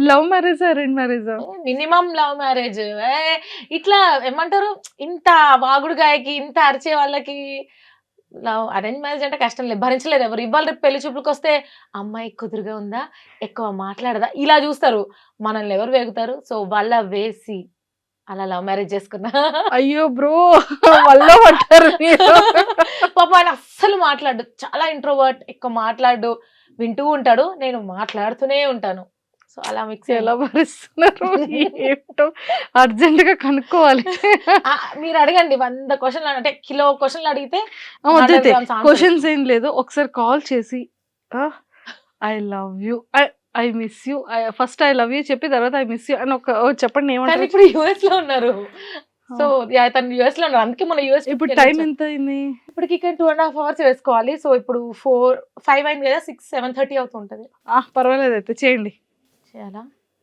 Love marriage arrange marriage? Minimum love marriage. ఇట్లా ఏమంటారు, ఇంత వాగుడుగాయకి, ఇంత అరిచే వాళ్ళకి లవ్ అరేంజ్ మ్యారేజ్ అంటే కష్టం లేదు. భరించలేరు ఎవరు. ఇవాళ రేపు పెళ్లి చూపులకొస్తే అమ్మాయి కుదురుగా ఉందా? ఎక్కువ మాట్లాడదా? ఇలా చూస్తారు. మనల్ని ఎవరు వేగుతారు? సో, వల వేసి అలా లవ్ మ్యారేజ్ చేసుకున్నా. అయ్యో బ్రో! వల్ల పడ్డారు మీరు. పాపం ఆయన అస్సలు మాట్లాడు. చాలా ఇంట్రోవర్ట్. ఎక్కువ మాట్లాడు. వింటూ ఉంటాడు. నేను మాట్లాడుతూనే ఉంటాను. సో, అలా మిక్స్ ఎలా భరిస్తున్నారు ఏంటో అర్జెంట్‌గా కనుక్కోవాలి. మీరు అడగండి 100 క్వెషన్‌లు అంటే కిలో క్వెషన్‌లు అడిగితే 100 వద్దయితే గ్రామ్స్ ఆన్సర్. క్వెషన్స్ ఏం లేదు. ఒకసారి కాల్ చేసి I love you, I miss you, first I love you చెప్పి తర్వాత ఐ మిస్ యూ అని చెప్పండి కానీ ఏమంటారు? ఇప్పుడు యూఎస్‌లో ఉన్నారు. సో, తను యూఎస్‌లో ఉన్నారు. అందుకే మొన్న యూఎస్ ఇప్పుడు టైం ఎంత అయింది? ఇప్పటికి ఇక్కడ 2½ అవర్స్ వేసుకోవాలి. సో, ఇప్పుడు 5 అయింది కదా! 6, 7:30 అవుతుంటది. పర్వాలేదు అయితే చేయండి. చేయాలా?